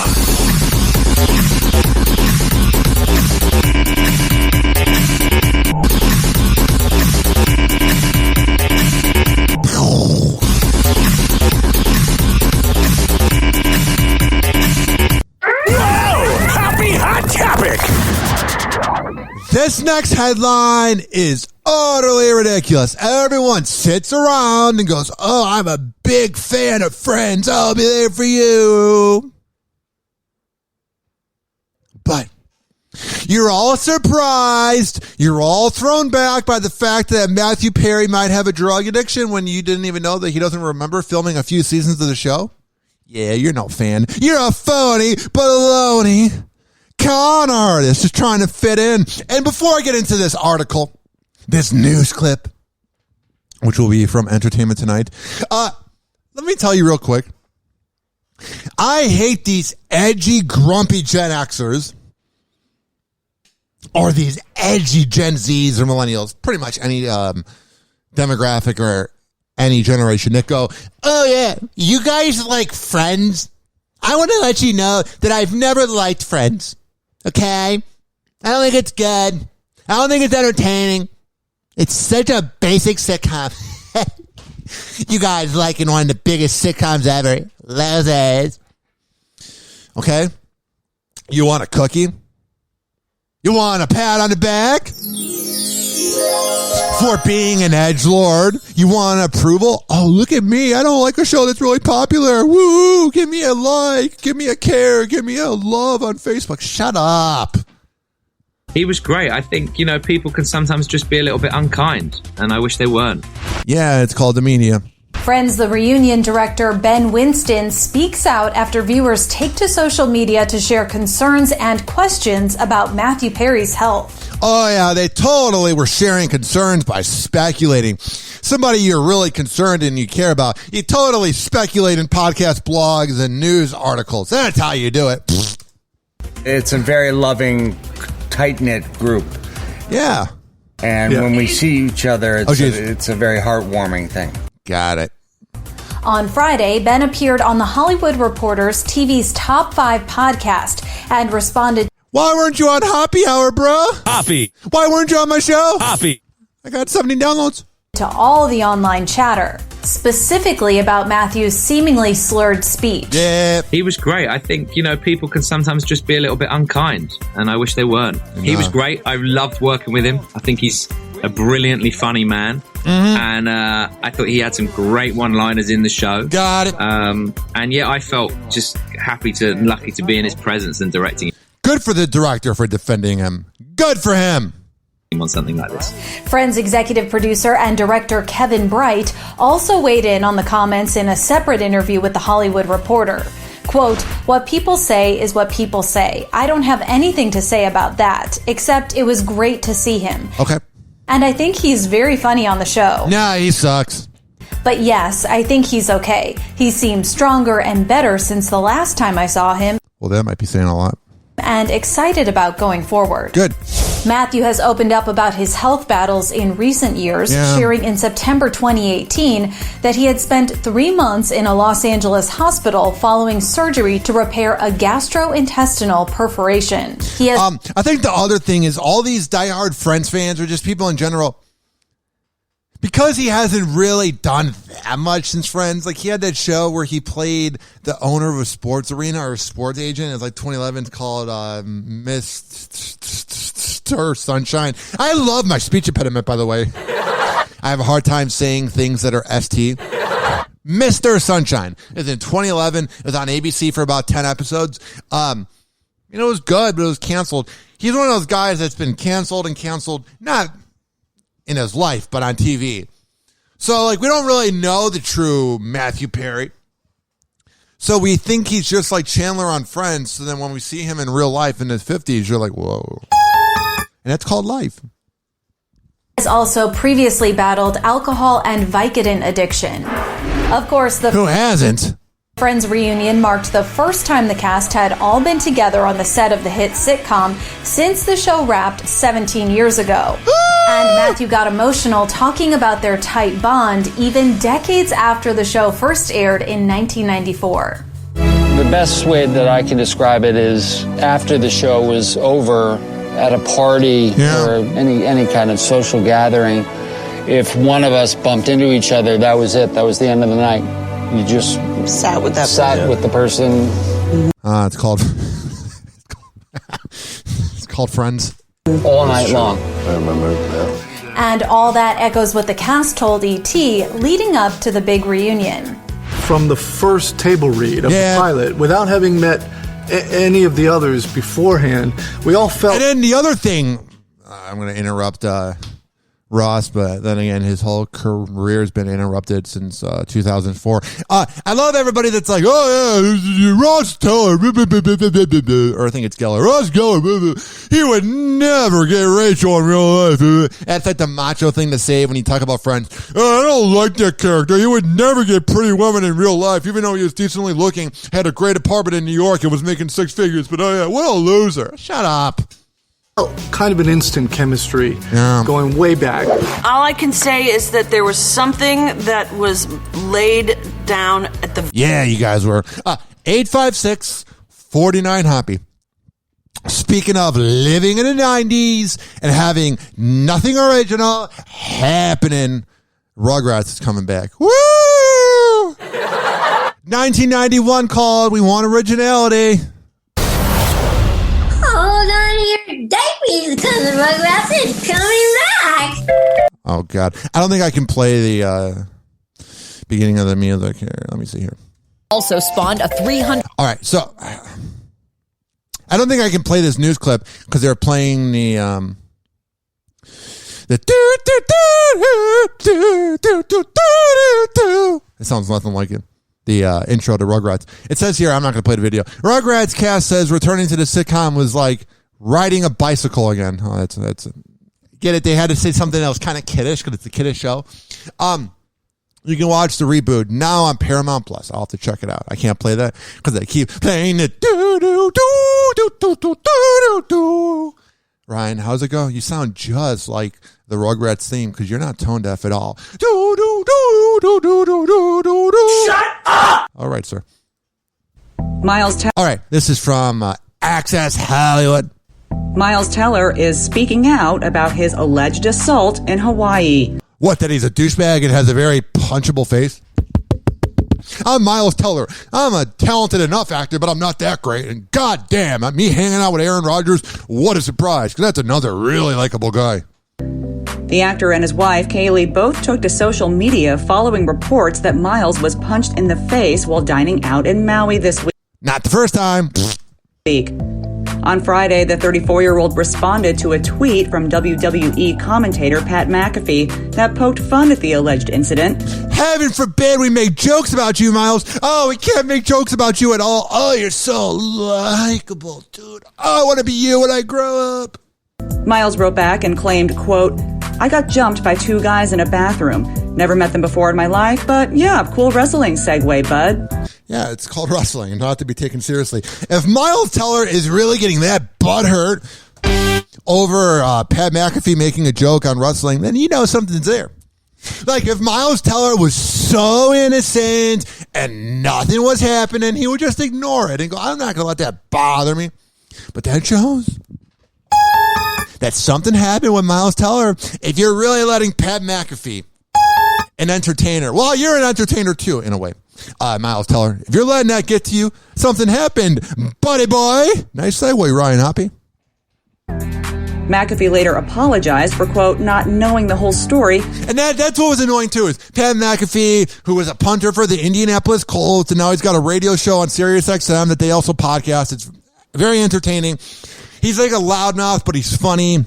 Speaker 20: Happy Hot Topic.
Speaker 4: This next headline is utterly ridiculous. Everyone sits around and goes, oh, I'm a big fan of Friends. I'll be there for you. But you're all surprised. You're all thrown back by the fact that Matthew Perry might have a drug addiction when you didn't even know that he doesn't remember filming a few seasons of the show. Yeah, you're no fan. You're a phony baloney con artist just trying to fit in. And before I get into this article, this news clip, which will be from Entertainment Tonight, let me tell you real quick. I hate these edgy, grumpy Gen Xers or these edgy Gen Zs or millennials, pretty much any demographic or any generation that go, oh yeah, you guys like Friends? I want to let you know that I've never liked Friends. Okay? I don't think it's good. I don't think it's entertaining. It's such a basic sitcom. You guys liking one of the biggest sitcoms ever. Losers. Okay? You want a cookie? You want a pat on the back? For being an edgelord? You want approval? Oh, look at me. I don't like a show that's really popular. Woo! Give me a like. Give me a care. Give me a love on Facebook. Shut up.
Speaker 22: He was great. I think, people can sometimes just be a little bit unkind, and I wish they weren't.
Speaker 4: Yeah, it's called the media.
Speaker 13: Friends, the reunion director Ben Winston speaks out after viewers take to social media to share concerns and questions about Matthew Perry's health.
Speaker 4: Oh, yeah, they totally were sharing concerns by speculating. Somebody you're really concerned and you care about, you totally speculate in podcast blogs and news articles. That's how you do it.
Speaker 23: It's a very loving, tight-knit group.
Speaker 4: Yeah.
Speaker 23: And when we see each other, it's a very heartwarming thing.
Speaker 4: Got it.
Speaker 13: On Friday, Ben appeared on The Hollywood Reporter's TV's Top 5 podcast and responded,
Speaker 4: why weren't you on Hoppe Hour, bro?
Speaker 20: Hoppe.
Speaker 4: Why weren't you on my show?
Speaker 20: Hoppe.
Speaker 4: I got 70 downloads.
Speaker 13: To all the online chatter, specifically about Matthew's seemingly slurred speech.
Speaker 4: Yeah.
Speaker 22: He was great. I think, people can sometimes just be a little bit unkind, and I wish they weren't. He was great. I loved working with him. I think he's a brilliantly funny man. And I thought he had some great one-liners in the show.
Speaker 4: Got it.
Speaker 22: And yeah, I felt just lucky to be in his presence and directing.
Speaker 4: Good for the director for defending him. Good for him.
Speaker 22: On something like this.
Speaker 13: Friends executive producer and director Kevin Bright also weighed in on the comments in a separate interview with The Hollywood Reporter. Quote, "What people say is what people say. I don't have anything to say about that, except it was great to see him.
Speaker 4: Okay.
Speaker 13: And I think he's very funny on the show.
Speaker 4: Nah, he sucks.
Speaker 13: But yes, I think he's okay. He seems stronger and better since the last time I saw him.
Speaker 4: Well, that might be saying a lot.
Speaker 13: And excited about going forward."
Speaker 4: Good.
Speaker 13: Matthew has opened up about his health battles in recent years, sharing in September 2018 that he had spent 3 months in a Los Angeles hospital following surgery to repair a gastrointestinal perforation. He has
Speaker 4: I think the other thing is all these diehard Friends fans or just people in general, because he hasn't really done that much since Friends. Like, he had that show where he played the owner of a sports arena or a sports agent. It's like 2011. It's called Mr. Sunshine. I love my speech impediment, by the way. I have a hard time saying things that are ST. Mr. Sunshine. It was in 2011. It was on ABC for about 10 episodes. It was good, but it was canceled. He's one of those guys that's been canceled, not in his life, but on TV. So, like, we don't really know the true Matthew Perry. So we think he's just like Chandler on Friends. So then when we see him in real life in his 50s, you're like, whoa. And that's called life.
Speaker 13: Has also previously battled alcohol and Vicodin addiction. Of course,
Speaker 4: Who hasn't?
Speaker 13: Friends reunion marked the first time the cast had all been together on the set of the hit sitcom since the show wrapped 17 years ago. And Matthew got emotional talking about their tight bond even decades after the show first aired in 1994.
Speaker 1: The best way that I can describe it is after the show was over at a party or any kind of social gathering, if one of us bumped into each other, that was it. That was the end of the night. You just
Speaker 2: sat with
Speaker 1: the person.
Speaker 4: It's called it's called Friends.
Speaker 1: All night long.
Speaker 9: I remember that.
Speaker 13: And all that echoes what the cast told ET leading up to the big reunion.
Speaker 24: From the first table read of the pilot, without having met any of the others beforehand, we all felt...
Speaker 4: And then the other thing, I'm going to interrupt Ross, but then again, his whole career has been interrupted since 2004. I love everybody that's like, oh yeah, Ross Teller, or I think it's Geller. Ross Geller, he would never get Rachel in real life. That's like the macho thing to say when you talk about Friends. Oh, I don't like that character. He would never get pretty women in real life, even though he was decently looking, had a great apartment in New York, and was making 6 figures. But oh yeah, what a loser. Shut up.
Speaker 24: Kind of an instant chemistry going way back.
Speaker 2: All I can say is that there was something that was laid down at the...
Speaker 4: Yeah, you guys were. 856-49-HOPPY. Speaking of living in the 90s and having nothing original happening, Rugrats is coming back. Woo! 1991 called We Want Originality.
Speaker 25: Hold on to your diapers because the Rugrats is coming back.
Speaker 4: Oh, God. I don't think I can play the beginning of the music here. Let me see here.
Speaker 26: Also spawned a 300...
Speaker 4: All right, so I don't think I can play this news clip because they're playing the it sounds nothing like it. The intro to Rugrats. It says here, I'm not going to play the video. Rugrats cast says returning to the sitcom was like riding a bicycle again. Oh, that's get it. They had to say something else kind of kiddish because it's a kiddish show. You can watch the reboot now on Paramount Plus. I'll have to check it out. I can't play that because they keep playing it. Ryan, how's it go? You sound just like the Rugrats theme because you're not tone deaf at all. Shut up! All right, sir. All right, this is from Access Hollywood.
Speaker 27: Miles Teller is speaking out about his alleged assault in Hawaii.
Speaker 4: What, that he's a douchebag and has a very punchable face? I'm Miles Teller. I'm a talented enough actor, but I'm not that great. And goddamn, me hanging out with Aaron Rodgers, what a surprise, because that's another really likable guy.
Speaker 27: The actor and his wife, Kaylee, both took to social media following reports that Miles was punched in the face while dining out in Maui this week.
Speaker 4: Not the first time.
Speaker 27: On Friday, the 34-year-old responded to a tweet from WWE commentator Pat McAfee that poked fun at the alleged incident.
Speaker 4: Heaven forbid we make jokes about you, Miles. Oh, we can't make jokes about you at all. Oh, you're so likable, dude. Oh, I want to be you when I grow up.
Speaker 27: Miles wrote back and claimed, quote, I got jumped by 2 guys in a bathroom. Never met them before in my life, but yeah, cool wrestling segue, bud.
Speaker 4: Yeah, it's called wrestling and not to be taken seriously. If Miles Teller is really getting that butthurt over Pat McAfee making a joke on wrestling, then you know something's there. Like if Miles Teller was so innocent and nothing was happening, he would just ignore it and go, I'm not going to let that bother me. But that shows that something happened with Miles Teller. If you're really letting Pat McAfee, an entertainer, well, you're an entertainer too, in a way. Miles Teller, if you're letting that get to you, something happened, buddy boy. Nice segue, Ryan Hoppe.
Speaker 27: McAfee later apologized for, quote, not knowing the whole story.
Speaker 4: And that's what was annoying too, is Pat McAfee, who was a punter for the Indianapolis Colts, and now he's got a radio show on Sirius XM that they also podcast. It's very entertaining. He's like a loudmouth, but he's funny.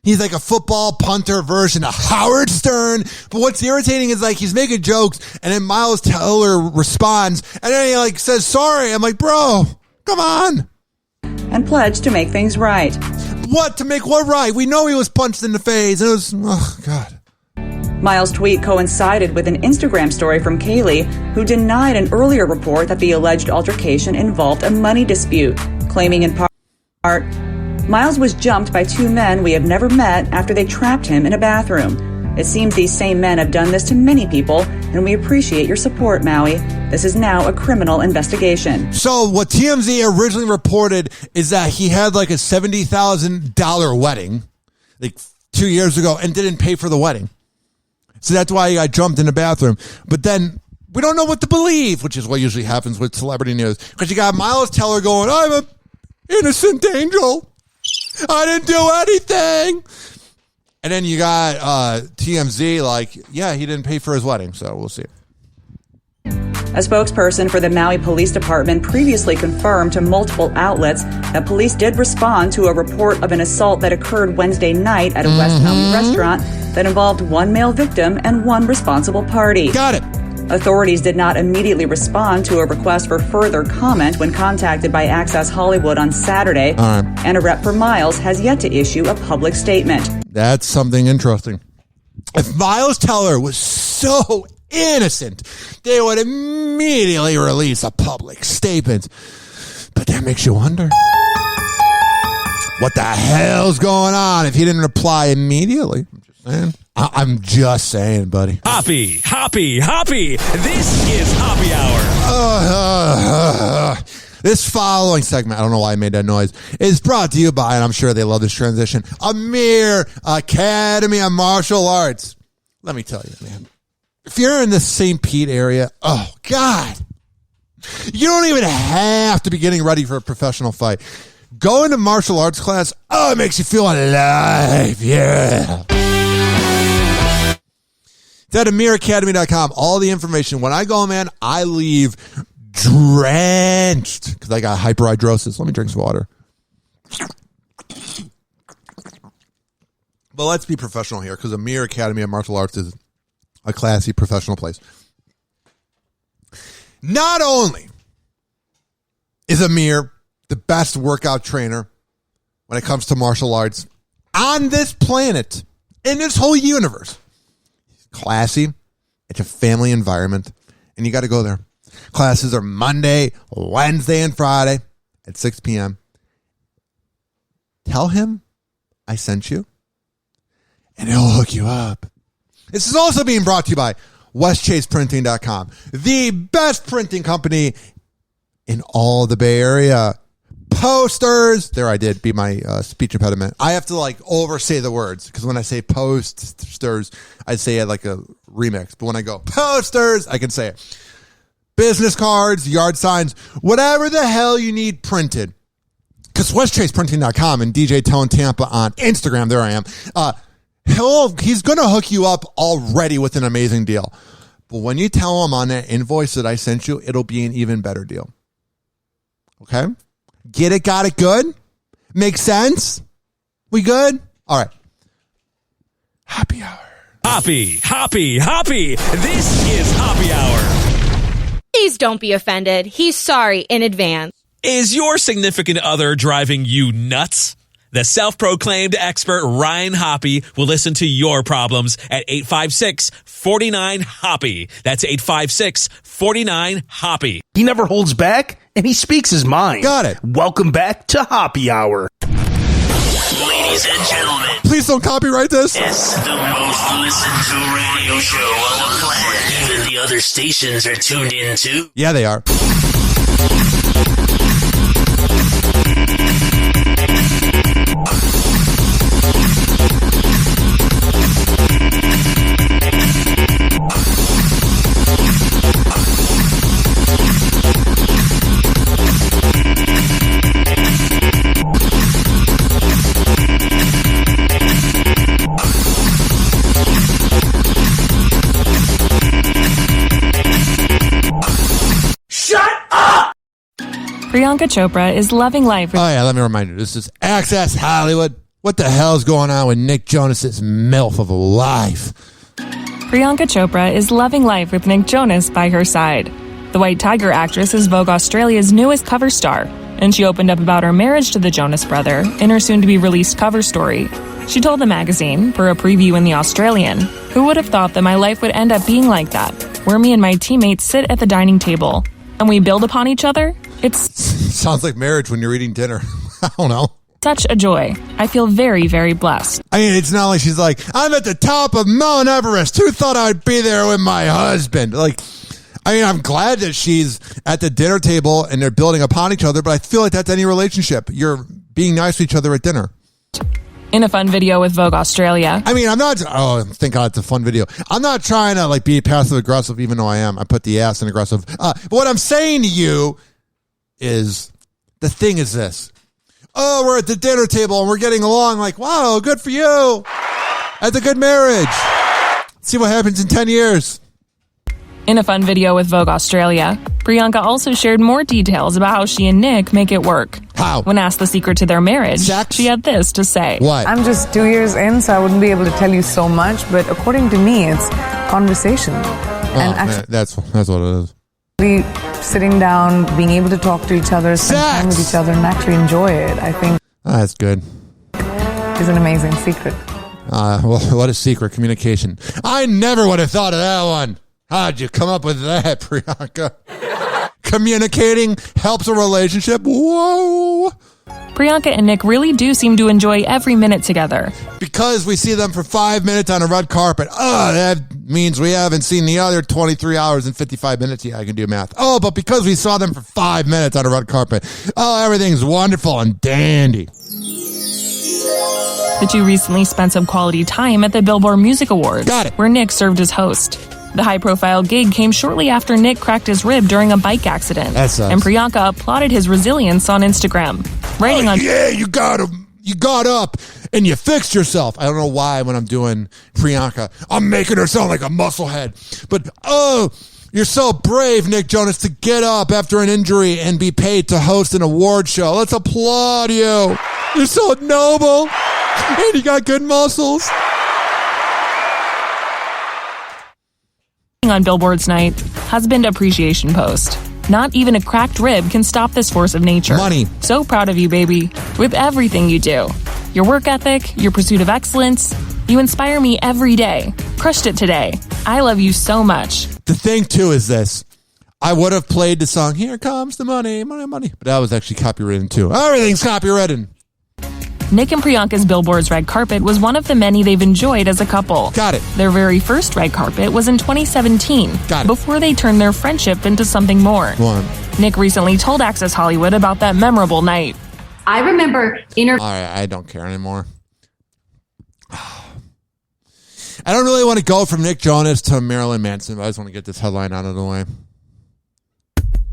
Speaker 4: He's like a football punter version of Howard Stern. But what's irritating is like he's making jokes and then Miles Teller responds and then he like says sorry. I'm like, bro, come on.
Speaker 27: And pledged to make things right.
Speaker 4: What? To make what right? We know he was punched in the face. It was, oh, God.
Speaker 27: Miles' tweet coincided with an Instagram story from Kaylee, who denied an earlier report that the alleged altercation involved a money dispute, claiming in part, Miles was jumped by 2 men we have never met after they trapped him in a bathroom. It seems these same men have done this to many people, and we appreciate your support, Maui. This is now a criminal investigation.
Speaker 4: So what TMZ originally reported is that he had like a $70,000 wedding like 2 years ago and didn't pay for the wedding. So that's why he got jumped in the bathroom. But then we don't know what to believe, which is what usually happens with celebrity news. Because you got Miles Teller going, I'm an innocent angel. I didn't do anything. And then you got TMZ like, yeah, he didn't pay for his wedding. So we'll see.
Speaker 27: A spokesperson for the Maui Police Department previously confirmed to multiple outlets that police did respond to a report of an assault that occurred Wednesday night at a West Maui restaurant that involved 1 male victim and 1 responsible party.
Speaker 4: Got it.
Speaker 27: Authorities did not immediately respond to a request for further comment when contacted by Access Hollywood on Saturday, and a rep for Miles has yet to issue a public statement. That's
Speaker 4: something interesting. If Miles Teller was so innocent, they would immediately release a public statement. But that makes you wonder, what the hell's going on if he didn't reply immediately? I'm just saying, buddy.
Speaker 20: Hoppe. This is Hoppe Hour.
Speaker 4: This following segment, I don't know why I made that noise, is brought to you by, and I'm sure they love this transition, Amir Academy of Martial Arts. Let me tell you, man. If you're in the St. Pete area, oh, God. You don't even have to be getting ready for a professional fight. Go into martial arts class, oh, it makes you feel alive, yeah. It's at AmirAcademy.com. All the information. When I go, man, I leave drenched because I got hyperhidrosis. Let me drink some water. But let's be professional here because Amir Academy of Martial Arts is a classy professional place. Not only is Amir the best workout trainer when it comes to martial arts on this planet, in this whole universe, classy. It's a family environment, and you got to go there. Classes are Monday, Wednesday, and Friday at 6 p.m. Tell him I sent you, and he'll hook you up. This is also being brought to you by WestChasePrinting.com, the best printing company in all the Bay Area. Posters. There I did, be my speech impediment. I have to like oversay the words because when I say posters, I say it like a remix. But when I go posters, I can say it. Business cards, yard signs, whatever the hell you need printed. Because WestChasePrinting.com and DJ Tone Tampa on Instagram, there I am, he's going to hook you up already with an amazing deal. But when you tell him on that invoice that I sent you, it'll be an even better deal. Okay? Get it, got it, good? Makes sense? We good? All right. Happy Hour.
Speaker 20: Hoppy. This is Hoppy Hour.
Speaker 3: Please don't be offended. He's sorry in advance.
Speaker 20: Is your significant other driving you nuts? The self-proclaimed expert Ryan Hoppe will listen to your problems at 856-49-HOPPY. That's 856-49-HOPPY.
Speaker 6: He never holds back, and he speaks his mind.
Speaker 4: Got it.
Speaker 6: Welcome back to Hoppy Hour.
Speaker 21: Ladies and gentlemen.
Speaker 4: Please don't copyright this.
Speaker 21: It's the most listened to radio show on the planet. Even the other stations are tuned in too.
Speaker 4: Yeah, they are.
Speaker 7: Priyanka Chopra is loving life.
Speaker 4: Oh, yeah, let me remind you. This is Access Hollywood. What the hell's going on with Nick Jonas's MILF of a life?
Speaker 7: Priyanka Chopra is loving life with Nick Jonas by her side. The White Tiger actress is Vogue Australia's newest cover star, and she opened up about her marriage to the Jonas brother in her soon-to-be-released cover story. She told the magazine, for a preview in The Australian, "Who would have thought that my life would end up being like that, where me and my teammates sit at the dining table, and we build upon each other?
Speaker 4: Sounds like marriage when you're eating dinner. I don't know.
Speaker 7: Such a joy. I feel very, very blessed."
Speaker 4: I mean, it's not like she's like, I'm at the top of Mount Everest. Who thought I'd be there with my husband? Like, I mean, I'm glad that she's at the dinner table and they're building upon each other, but I feel like that's any relationship. You're being nice to each other at dinner.
Speaker 7: In a fun video with Vogue Australia.
Speaker 4: I mean, I'm not, thank God it's a fun video. I'm not trying to be passive aggressive, even though I am. I put the ass in aggressive. But what I'm saying to you is, the thing is this. Oh, we're at the dinner table and we're getting along like, wow, good for you. That's a good marriage. Let's see what happens in 10 years.
Speaker 7: In a fun video with Vogue Australia, Priyanka also shared more details about how she and Nick make it work.
Speaker 4: How?
Speaker 7: When asked the secret to their marriage, she had this to say.
Speaker 4: What?
Speaker 8: I'm just 2 years in, so I wouldn't be able to tell you so much, but according to me, it's conversation. And actually,
Speaker 4: that's what it is.
Speaker 8: Sitting down, being able to talk to each other, spend time with each other, and actually enjoy it, I think
Speaker 4: that's good.
Speaker 8: Is an amazing secret.
Speaker 4: Well, what a secret communication. I never would have thought of that one. How'd you come up with that, Priyanka? Communicating helps a relationship? Whoa.
Speaker 7: Priyanka and Nick really do seem to enjoy every minute together.
Speaker 4: Because we see them for 5 minutes on a red carpet. That means we haven't seen the other 23 hours and 55 minutes. Yeah, I can do math. But because we saw them for 5 minutes on a red carpet. Everything's wonderful and dandy.
Speaker 7: The two recently spent some quality time at the Billboard Music Awards.
Speaker 4: Got it.
Speaker 7: Where Nick served as host. The high-profile gig came shortly after Nick cracked his rib during a bike accident.
Speaker 4: That sucks.
Speaker 7: And Priyanka applauded his resilience on Instagram. Writing on...
Speaker 4: Yeah, you got him. You got up and you fixed yourself. I don't know why when I'm doing Priyanka, I'm making her sound like a musclehead. But, you're so brave, Nick Jonas, to get up after an injury and be paid to host an award show. Let's applaud you. You're so noble. And you got good muscles.
Speaker 7: On Billboard's night, husband appreciation post. Not even a cracked rib can stop this force of nature.
Speaker 4: Money.
Speaker 7: So proud of you, baby, with everything you do. Your work ethic, your pursuit of excellence. You inspire me every day. Crushed it today. I love you so much.
Speaker 4: The thing, too, is this. I would have played the song, Here Comes the Money, Money, Money. But that was actually copywritten, too. Everything's copywritten.
Speaker 7: Nick and Priyanka's Billboard's red carpet was one of the many they've enjoyed as a couple.
Speaker 4: Got it.
Speaker 7: Their very first red carpet was in 2017.
Speaker 4: Got it.
Speaker 7: Before they turned their friendship into something more. Nick recently told Access Hollywood about that memorable night.
Speaker 9: I remember
Speaker 4: All right, I don't care anymore. I don't really want to go from Nick Jonas to Marilyn Manson, but I just want to get this headline out of the way.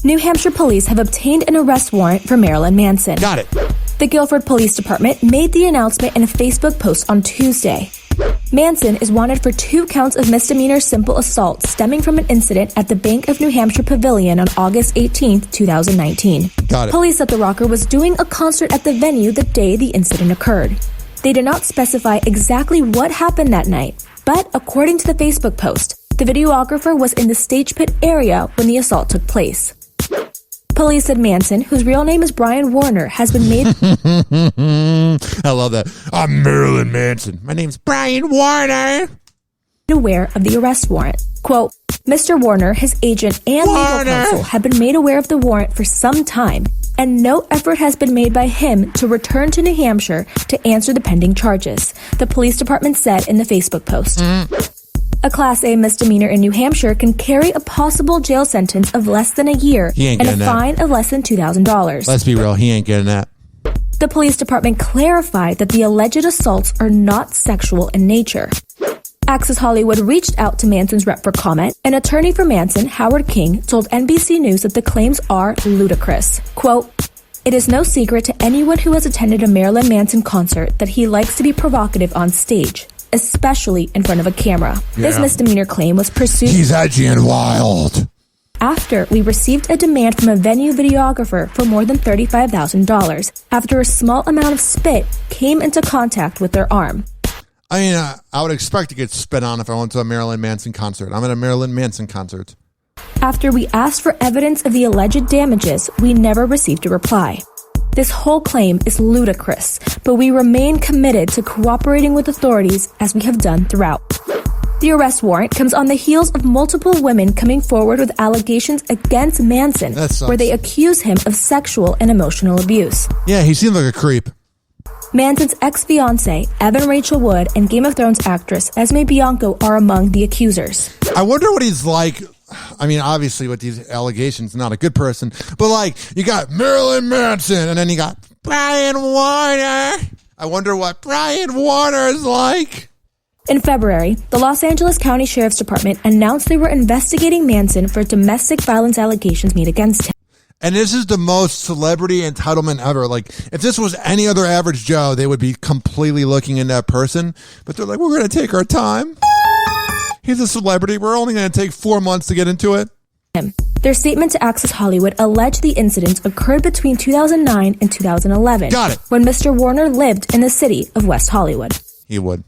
Speaker 10: New Hampshire police have obtained an arrest warrant for Marilyn Manson.
Speaker 4: Got it.
Speaker 10: The Guilford Police Department made the announcement in a Facebook post on Tuesday. Manson is wanted for 2 counts of misdemeanor simple assault stemming from an incident at the Bank of New Hampshire Pavilion on August 18, 2019.
Speaker 4: Got it.
Speaker 10: Police said the rocker was doing a concert at the venue the day the incident occurred. They did not specify exactly what happened that night, but according to the Facebook post, the videographer was in the stage pit area when the assault took place. Police said Manson, whose real name is Brian Warner, has been made...
Speaker 4: I love that. I'm Marilyn Manson. My name's Brian Warner.
Speaker 10: ...aware of the arrest warrant. Quote, Mr. Warner, his agent, and legal counsel have been made aware of the warrant for some time, and no effort has been made by him to return to New Hampshire to answer the pending charges, the police department said in the Facebook post. A Class A misdemeanor in New Hampshire can carry a possible jail sentence of less than a year and a fine of less than $2,000.
Speaker 4: Let's be real, he ain't getting that.
Speaker 10: The police department clarified that the alleged assaults are not sexual in nature. Access Hollywood reached out to Manson's rep for comment. An attorney for Manson, Howard King, told NBC News that the claims are ludicrous. Quote, it is no secret to anyone who has attended a Marilyn Manson concert that he likes to be provocative on stage, especially in front of a camera. Yeah. This misdemeanor claim was pursued...
Speaker 4: He's edgy and wild.
Speaker 10: After we received a demand from a venue videographer for more than $35,000 after a small amount of spit came into contact with their arm.
Speaker 4: I mean, I would expect to get spit on if I went to a Marilyn Manson concert. I'm at a Marilyn Manson concert.
Speaker 10: After we asked for evidence of the alleged damages, we never received a reply. This whole claim is ludicrous, but we remain committed to cooperating with authorities as we have done throughout. The arrest warrant comes on the heels of multiple women coming forward with allegations against Manson, where they accuse him of sexual and emotional abuse.
Speaker 4: Yeah, he seemed like a creep.
Speaker 10: Manson's ex-fiancée, Evan Rachel Wood, and Game of Thrones actress Esme Bianco are among the accusers.
Speaker 4: I wonder what he's like. I mean, obviously, with these allegations, not a good person. But, like, you got Marilyn Manson, and then you got Brian Warner. I wonder what Brian Warner is like.
Speaker 10: In February, the Los Angeles County Sheriff's Department announced they were investigating Manson for domestic violence allegations made against him.
Speaker 4: And this is the most celebrity entitlement ever. Like, if this was any other average Joe, they would be completely looking into that person. But they're like, we're going to take our time. He's a celebrity. We're only going to take 4 months to get into it.
Speaker 10: Their statement to Access Hollywood alleged the incidents occurred between 2009 and 2011.
Speaker 4: Got it.
Speaker 10: When Mr. Warner lived in the city of West Hollywood.
Speaker 4: He would.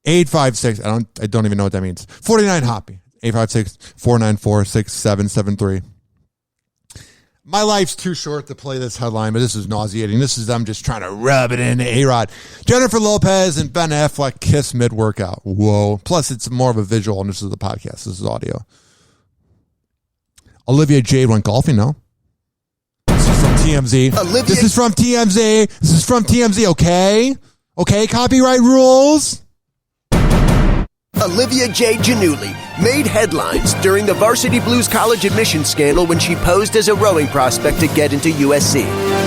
Speaker 4: 856. I don't even know what that means. 49 Hoppy. 856-494-6773. My life's too short to play this headline, but this is nauseating. This is them just trying to rub it into A-Rod. Jennifer Lopez and Ben Affleck kiss mid-workout. Whoa. Plus, it's more of a visual, and this is the podcast. This is audio. Olivia Jade went golfing, no? This is from TMZ. This is from TMZ. This is from TMZ, okay? Okay, copyright rules.
Speaker 5: Olivia J. Giannulli made headlines during the Varsity Blues college admissions scandal when she posed as a rowing prospect to get into USC.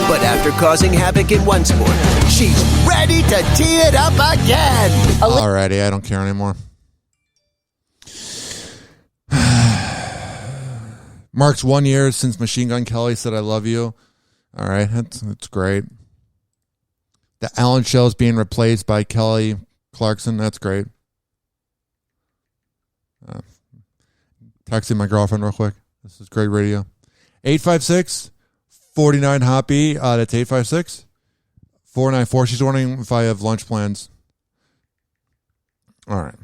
Speaker 5: But after causing havoc in one sport, she's ready to tee it up again.
Speaker 4: Alrighty, I don't care anymore. Mark's 1 year since Machine Gun Kelly said I love you. All right, that's great. The Ellen Show is being replaced by Kelly Clarkson. That's great. Texting my girlfriend real quick. This is great radio. 856-49-HOPPY. That's 856-494. She's wondering if I have lunch plans. All right.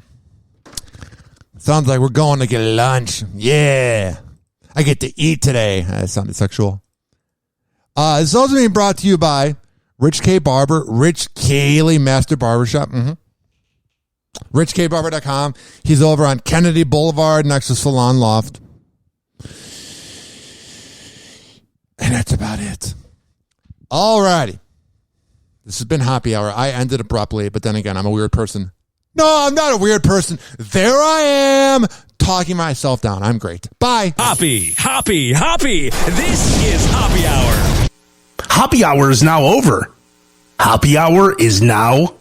Speaker 4: Sounds like we're going to get lunch. Yeah. I get to eat today. That sounded sexual. This is also being brought to you by Rich K. Barber, Rich Kaylee Master Barbershop. RichKBarber.com. He's over on Kennedy Boulevard next to Salon Loft. And that's about it. All righty. This has been Hoppy Hour. I ended abruptly, but then again, I'm a weird person. No, I'm not a weird person. There I am, talking myself down. I'm great. Bye.
Speaker 20: Hoppy. This is Hoppy Hour.
Speaker 6: Hoppy Hour is now over. Hoppy Hour is now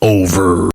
Speaker 6: over.